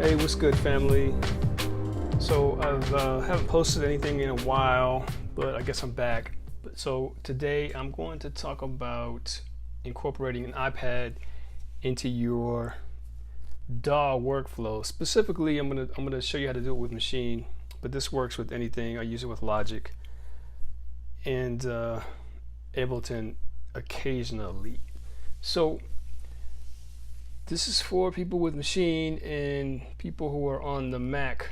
Hey, what's good, family? So I haven't posted anything in a while, but I guess I'm back. So today I'm going to talk about incorporating an iPad into your DAW workflow. Specifically, I'm gonna show you how to do it with Maschine, but this works with anything. I use it with Logic and Ableton occasionally. So this is for people with Maschine and people who are on the Mac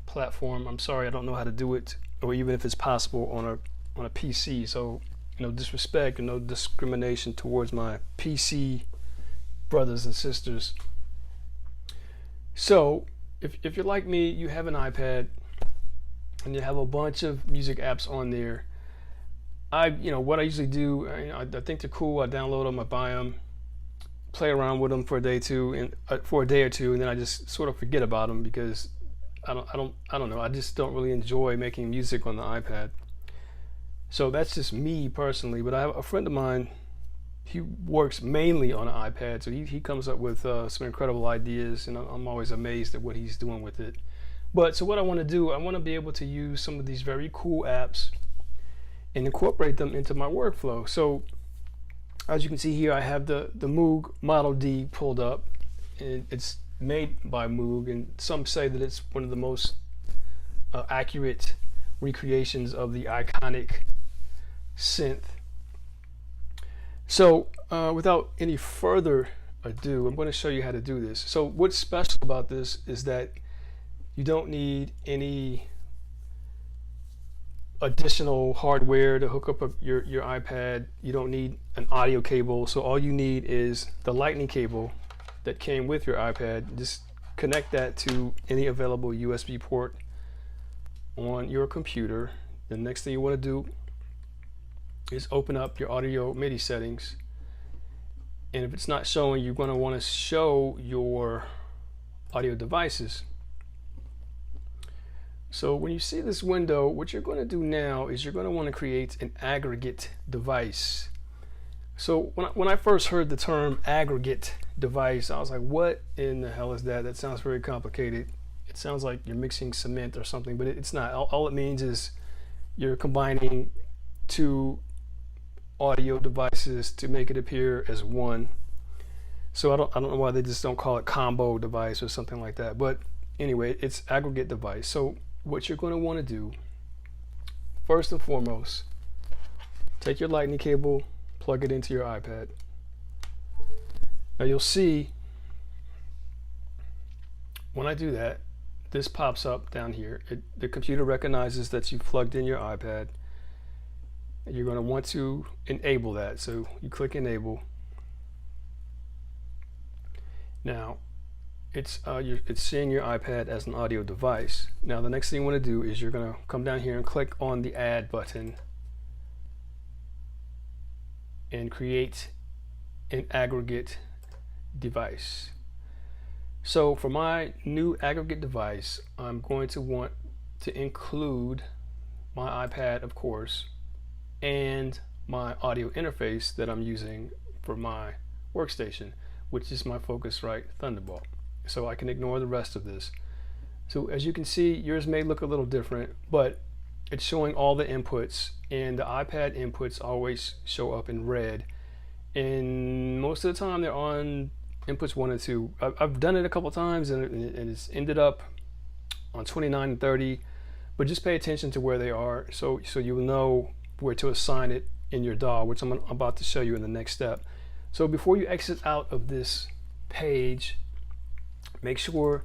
platform. I'm sorry, I don't know how to do it, or even if it's possible on a PC. So no disrespect and no discrimination towards my PC brothers and sisters. So if you're like me, you have an iPad and you have a bunch of music apps on there. What I usually do, I think they're cool. I download them, I buy them, play around with them for a day or two, and then I just sort of forget about them because I don't know. I just don't really enjoy making music on the iPad. So that's just me personally. But I have a friend of mine. He works mainly on an iPad, so he comes up with some incredible ideas, and I'm always amazed at what he's doing with it. So what I want to do, I want to be able to use some of these very cool apps and incorporate them into my workflow. So as you can see here, I have the Moog Model D pulled up, and it's made by Moog, and some say that it's one of the most accurate recreations of the iconic synth. So without any further ado, I'm going to show you how to do this. So what's special about this is that you don't need any additional hardware to hook up your iPad. You don't need an audio cable. So all you need is the lightning cable that came with your iPad. Just connect that to any available USB port on your computer. The next thing you want to do is open up your audio MIDI settings, and if it's not showing, you're going to want to show your audio devices. So when you see this window, what you're going to do now is you're going to want to create an aggregate device. So when I first heard the term aggregate device, I was like, what in the hell is that? That sounds very complicated. It sounds like you're mixing cement or something, but it's not. All it means is you're combining two audio devices to make it appear as one. So I don't know why they just don't call it combo device or something like that. But anyway, it's aggregate device. So what you're going to want to do, first and foremost, take your lightning cable, plug it into your iPad. Now you'll see when I do that, this pops up down here. The computer recognizes that you've plugged in your iPad. You're going to want to enable that. So you click enable. Now it's seeing your iPad as an audio device. Now the next thing you want to do is you're going to come down here and click on the add button and create an aggregate device. So for my new aggregate device, I'm going to want to include my iPad, of course, and my audio interface that I'm using for my workstation, which is my Focusrite Thunderbolt. So I can ignore the rest of this. So as you can see, yours may look a little different, but it's showing all the inputs, and the iPad inputs always show up in red, and most of the time they're on inputs 1 and 2. I've done it a couple times and it's ended up on 29 and 30, but just pay attention to where they are so you'll know where to assign it in your DAW, which I'm about to show you in the next step. So before you exit out of this page, make sure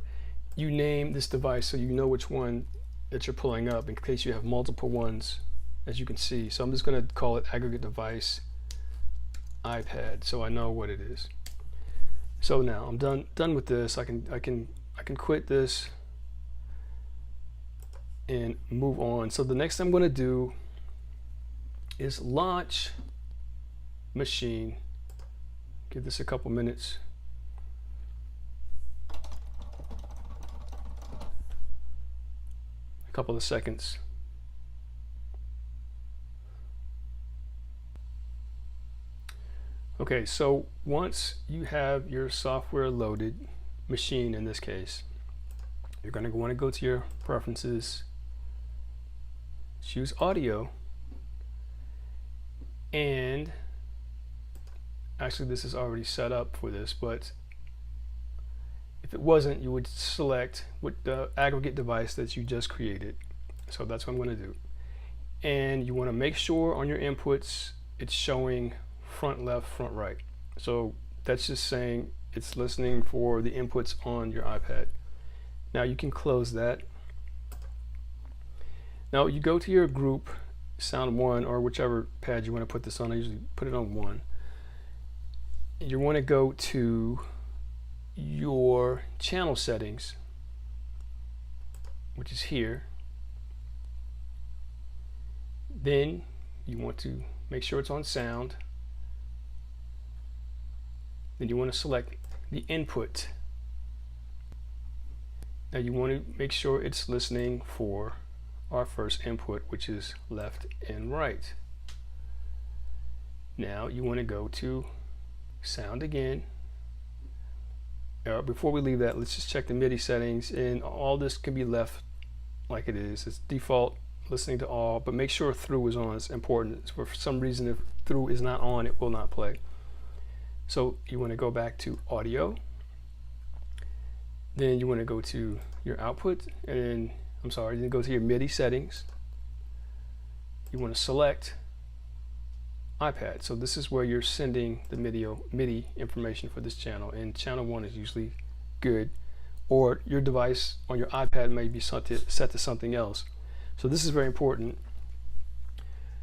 you name this device so you know which one that you're pulling up in case you have multiple ones, as you can see. So I'm just going to call it aggregate device iPad so I know what it is. So now I'm done with this. I can quit this and move on. So the next thing I'm going to do is launch Maschine. Give this a couple minutes. A couple of seconds. Okay, so once you have your software loaded, Maschine in this case, You're going to want to go to your preferences, choose audio, and actually this is already set up for this, but if it wasn't, you would select what the aggregate device that you just created. So that's what I'm going to do. And you want to make sure on your inputs it's showing front left, front right. So that's just saying it's listening for the inputs on your iPad. Now you can close that. Now you go to your group, sound 1, or whichever pad you want to put this on. I usually put it on 1. You want to go to your channel settings, which is here. Then you want to make sure it's on sound. Then you want to select the input. Now you want to make sure it's listening for our first input, which is left and right. Now you want to go to sound again. Before we leave that, let's just check the MIDI settings, and all this can be left like it is. It's default listening to all, but make sure through is on. It's important. For some reason, if through is not on, it will not play. So you want to go back to audio. Then you want to go to your output, and then go to your MIDI settings. You want to select iPad. So this is where you're sending the MIDI information for this channel, and channel 1 is usually good, or your device on your iPad may be set to something else. So this is very important.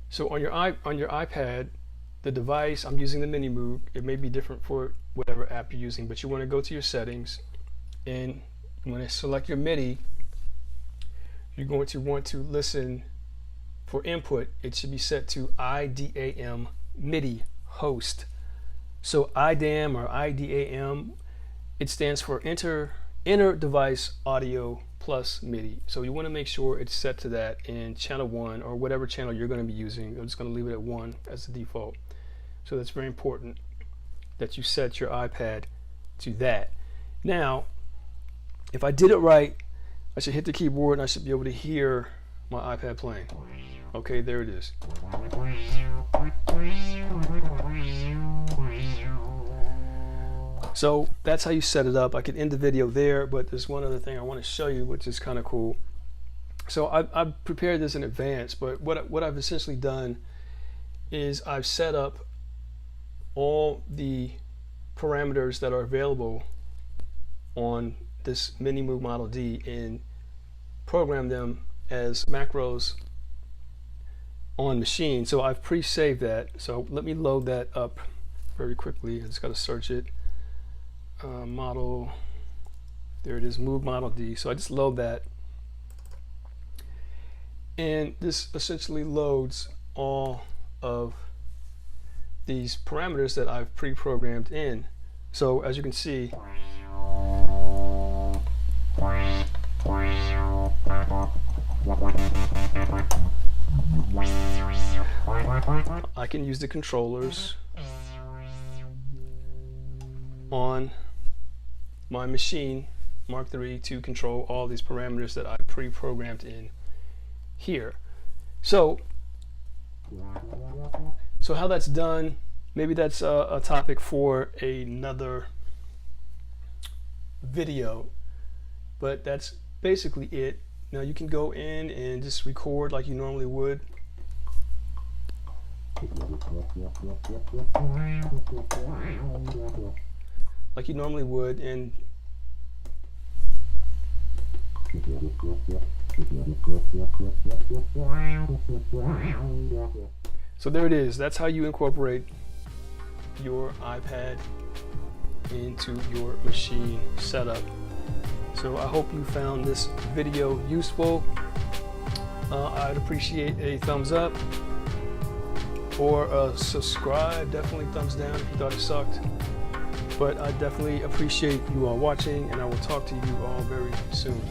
So on your iPad, the device, I'm using the Mini Moog. It may be different for whatever app you're using, but you want to go to your settings, and you want to select your MIDI. You're going to want to listen for input. It should be set to IDAM MIDI host. So IDAM or IDAM, it stands for Inner Device Audio plus MIDI. So you want to make sure it's set to that in channel 1 or whatever channel you're going to be using. I'm just going to leave it at 1 as the default. So that's very important that you set your iPad to that. Now, if I did it right, I should hit the keyboard and I should be able to hear my iPad playing. Okay, there it is. So that's how you set it up. I could end the video there, but there's one other thing I want to show you, which is kind of cool. So I've prepared this in advance, but what I've essentially done is I've set up all the parameters that are available on this Mini Moog Model D and program them as macros on Maschine. So I've pre-saved that. So let me load that up very quickly. I just got to search it. Model, there it is, Moog Model D. So I just load that, and this essentially loads all of these parameters that I've pre-programmed in. So as you can see, I can use the controllers on my Maschine Mark III to control all these parameters that I pre-programmed in here. So how that's done, maybe that's a topic for another video, but that's basically it. Now you can go in and just record like you normally would. Like you normally would, and so there it is. That's how you incorporate your iPad into your Maschine setup. So I hope you found this video useful. I'd appreciate a thumbs up or a subscribe. Definitely thumbs down if you thought it sucked. But I definitely appreciate you all watching, and I will talk to you all very soon.